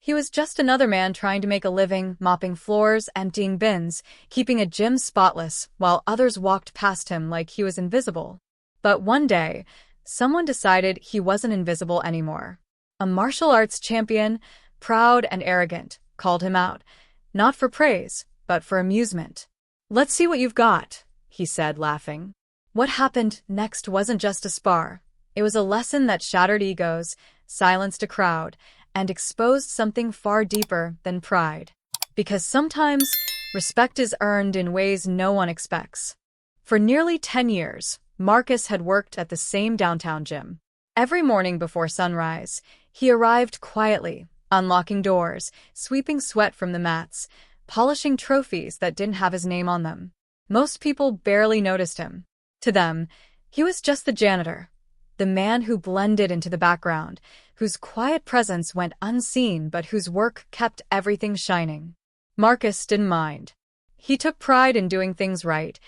He was just another man trying to make a living, mopping floors, emptying bins, keeping a gym spotless, while others walked past him like he was invisible. But one day, someone decided he wasn't invisible anymore. A martial arts champion, proud and arrogant, called him out, not for praise, but for amusement. "Let's see what you've got," he said, laughing. What happened next wasn't just a spar. It was a lesson that shattered egos, silenced a crowd, and exposed something far deeper than pride. Because sometimes, respect is earned in ways no one expects. For nearly 10 years, Marcus had worked at the same downtown gym. Every morning before sunrise, he arrived quietly, unlocking doors, sweeping sweat from the mats, polishing trophies that didn't have his name on them. Most people barely noticed him. To them, he was just the janitor, the man who blended into the background, whose quiet presence went unseen but whose work kept everything shining. Marcus didn't mind. He took pride in doing things right,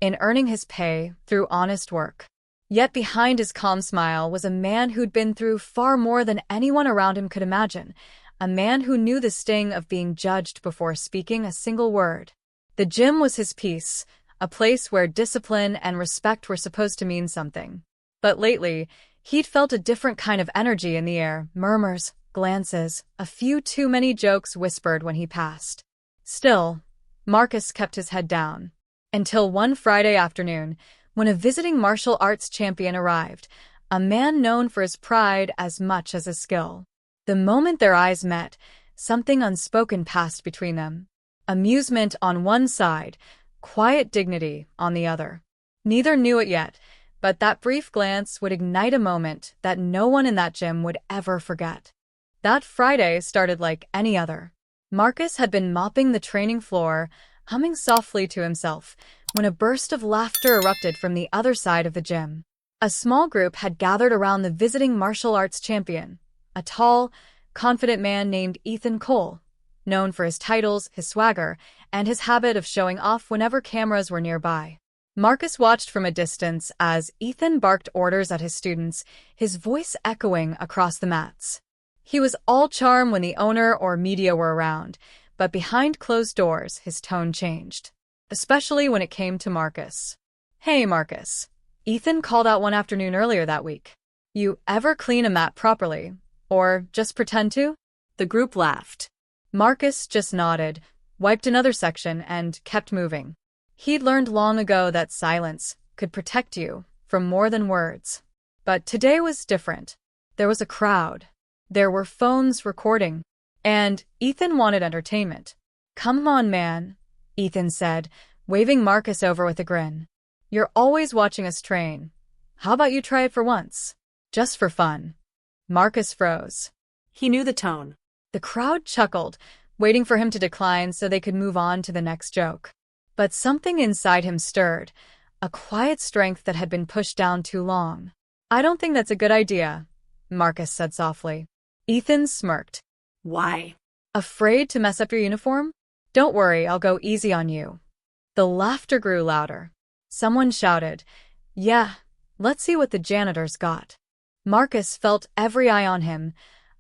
in earning his pay through honest work. Yet behind his calm smile was a man who'd been through far more than anyone around him could imagine, a man who knew the sting of being judged before speaking a single word. The gym was his peace, a place where discipline and respect were supposed to mean something. But lately, he'd felt a different kind of energy in the air, murmurs, glances, a few too many jokes whispered when he passed. Still, Marcus kept his head down. Until one Friday afternoon, when a visiting martial arts champion arrived, a man known for his pride as much as his skill. The moment their eyes met, something unspoken passed between them. Amusement on one side, quiet dignity on the other. Neither knew it yet, but that brief glance would ignite a moment that no one in that gym would ever forget. That Friday started like any other. Marcus had been mopping the training floor, humming softly to himself, when a burst of laughter erupted from the other side of the gym. A small group had gathered around the visiting martial arts champion, a tall, confident man named Ethan Cole, known for his titles, his swagger, and his habit of showing off whenever cameras were nearby. Marcus watched from a distance as Ethan barked orders at his students, his voice echoing across the mats. He was all charm when the owner or media were around, but behind closed doors his tone changed, especially when it came to Marcus. "Hey, Marcus," Ethan called out one afternoon earlier that week. "You ever clean a mat properly? Or just pretend to?" The group laughed. Marcus just nodded, wiped another section, and kept moving. He'd learned long ago that silence could protect you from more than words. But today was different. There was a crowd. There were phones recording. And Ethan wanted entertainment. "Come on, man," Ethan said, waving Marcus over with a grin. "You're always watching us train. How about you try it for once? Just for fun." Marcus froze. He knew the tone. The crowd chuckled, waiting for him to decline so they could move on to the next joke. But something inside him stirred, a quiet strength that had been pushed down too long. "I don't think that's a good idea," Marcus said softly. Ethan smirked. "Why?" "Afraid to mess up your uniform? Don't worry, I'll go easy on you." The laughter grew louder. Someone shouted, "Yeah, let's see what the janitor's got." Marcus felt every eye on him,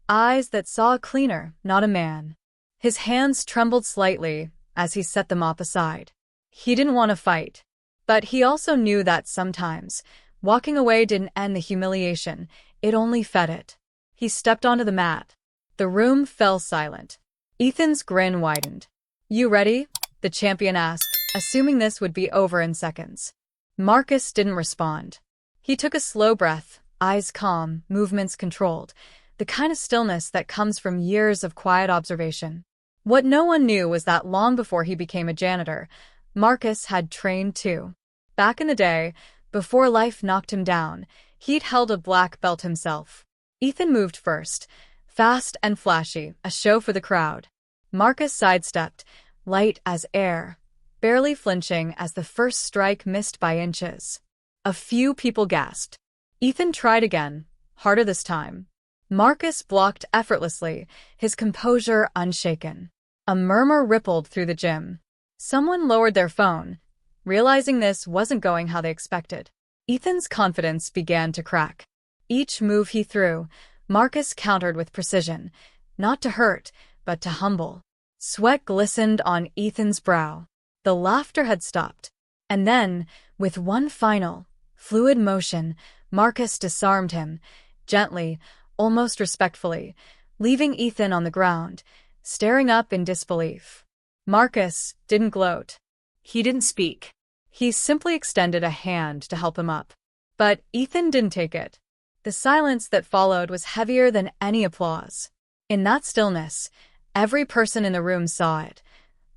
eyes that saw a cleaner, not a man. His hands trembled slightly as he set the mop aside. He didn't want to fight, but he also knew that sometimes walking away didn't end the humiliation, it only fed it. He stepped onto the mat. The room fell silent. Ethan's grin widened. "You ready?" the champion asked, assuming this would be over in seconds. Marcus didn't respond. He took a slow breath, eyes calm, movements controlled, the kind of stillness that comes from years of quiet observation. What no one knew was that long before he became a janitor, Marcus had trained too. Back in the day, before life knocked him down, he'd held a black belt himself. Ethan moved first, fast and flashy, a show for the crowd. Marcus sidestepped, light as air, barely flinching as the first strike missed by inches. A few people gasped. Ethan tried again, harder this time. Marcus blocked effortlessly, his composure unshaken. A murmur rippled through the gym. Someone lowered their phone, realizing this wasn't going how they expected. Ethan's confidence began to crack. Each move he threw, Marcus countered with precision, not to hurt, but to humble. Sweat glistened on Ethan's brow. The laughter had stopped. And then, with one final, fluid motion, Marcus disarmed him, gently, almost respectfully, leaving Ethan on the ground, staring up in disbelief. Marcus didn't gloat. He didn't speak. He simply extended a hand to help him up. But Ethan didn't take it. The silence that followed was heavier than any applause. In that stillness, every person in the room saw it.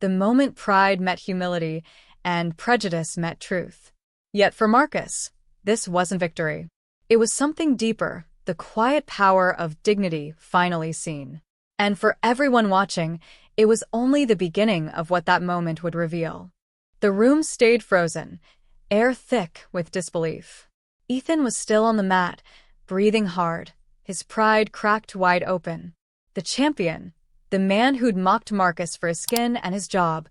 The moment pride met humility and prejudice met truth. Yet for Marcus, this wasn't victory. It was something deeper, the quiet power of dignity finally seen. And for everyone watching, it was only the beginning of what that moment would reveal. The room stayed frozen, air thick with disbelief. Ethan was still on the mat, breathing hard, his pride cracked wide open. The champion, the man who'd mocked Marcus for his skin and his job,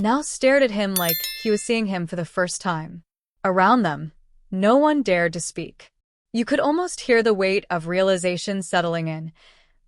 now stared at him like he was seeing him for the first time. Around them, no one dared to speak. You could almost hear the weight of realization settling in,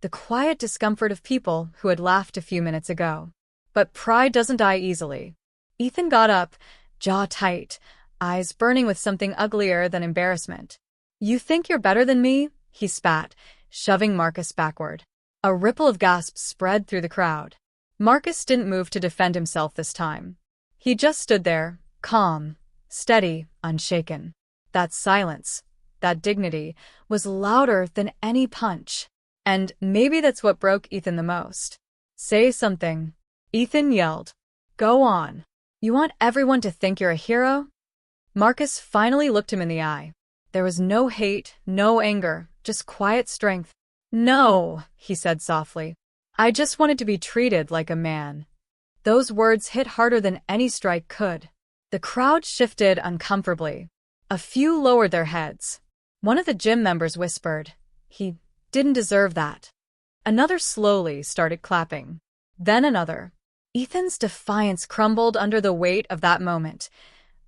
the quiet discomfort of people who had laughed a few minutes ago. But pride doesn't die easily. Ethan got up, jaw tight, eyes burning with something uglier than embarrassment. "You think you're better than me?" he spat, shoving Marcus backward. A ripple of gasps spread through the crowd. Marcus didn't move to defend himself this time. He just stood there, calm, steady, unshaken. That silence, that dignity, was louder than any punch. And maybe that's what broke Ethan the most. "Say something," Ethan yelled. "Go on. You want everyone to think you're a hero?" Marcus finally looked him in the eye. There was no hate, no anger, just quiet strength. "No," he said softly. "I just wanted to be treated like a man." Those words hit harder than any strike could. The crowd shifted uncomfortably. A few lowered their heads. One of the gym members whispered, "He didn't deserve that." Another slowly started clapping. Then another. Ethan's defiance crumbled under the weight of that moment,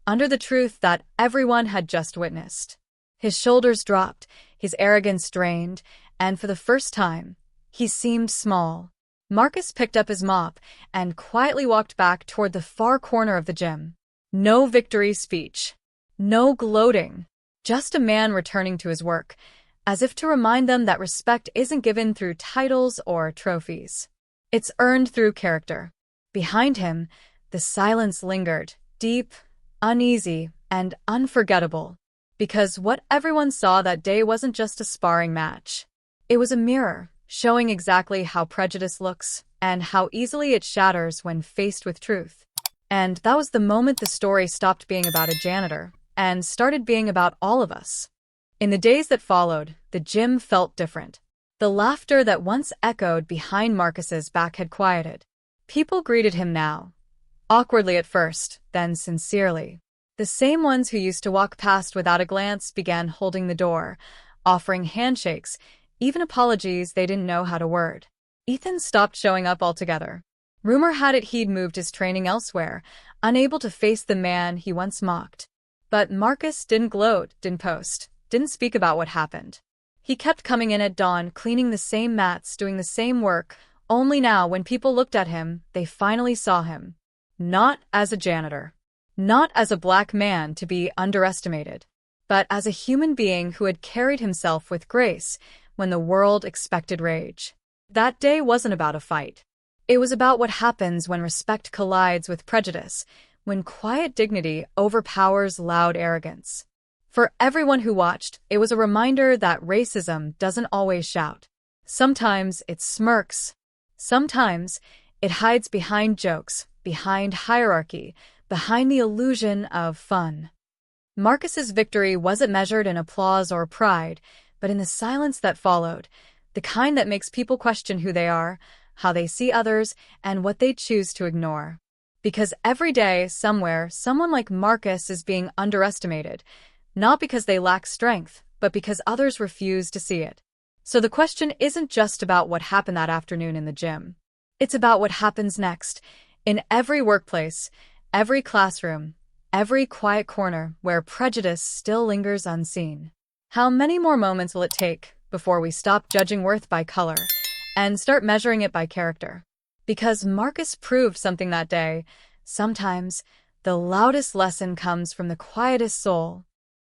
under the truth that everyone had just witnessed. His shoulders dropped, his arrogance drained, and for the first time, he seemed small. Marcus picked up his mop and quietly walked back toward the far corner of the gym. No victory speech. No gloating. Just a man returning to his work, as if to remind them that respect isn't given through titles or trophies. It's earned through character. Behind him, the silence lingered, deep, uneasy, and unforgettable. Because what everyone saw that day wasn't just a sparring match. It was a mirror, showing exactly how prejudice looks and how easily it shatters when faced with truth. And that was the moment the story stopped being about a janitor and started being about all of us. In the days that followed, the gym felt different. The laughter that once echoed behind Marcus's back had quieted. People greeted him now. Awkwardly at first, then sincerely. The same ones who used to walk past without a glance began holding the door, offering handshakes, even apologies they didn't know how to word. Ethan stopped showing up altogether. Rumor had it he'd moved his training elsewhere, unable to face the man he once mocked. But Marcus didn't gloat, didn't post, didn't speak about what happened. He kept coming in at dawn, cleaning the same mats, doing the same work, only now when people looked at him, they finally saw him. Not as a janitor. Not as a black man to be underestimated, but as a human being who had carried himself with grace when the world expected rage. That day wasn't about a fight. It was about what happens when respect collides with prejudice, when quiet dignity overpowers loud arrogance. For everyone who watched, it was a reminder that racism doesn't always shout. Sometimes it smirks. Sometimes it hides behind jokes, behind hierarchy, behind the illusion of fun. Marcus's victory wasn't measured in applause or pride, but in the silence that followed, the kind that makes people question who they are, how they see others, and what they choose to ignore. Because every day, somewhere, someone like Marcus is being underestimated, not because they lack strength, but because others refuse to see it. So the question isn't just about what happened that afternoon in the gym. It's about what happens next, in every workplace, every classroom, every quiet corner where prejudice still lingers unseen. How many more moments will it take before we stop judging worth by color and start measuring it by character. Because Marcus proved something that day. Sometimes the loudest lesson comes from the quietest soul.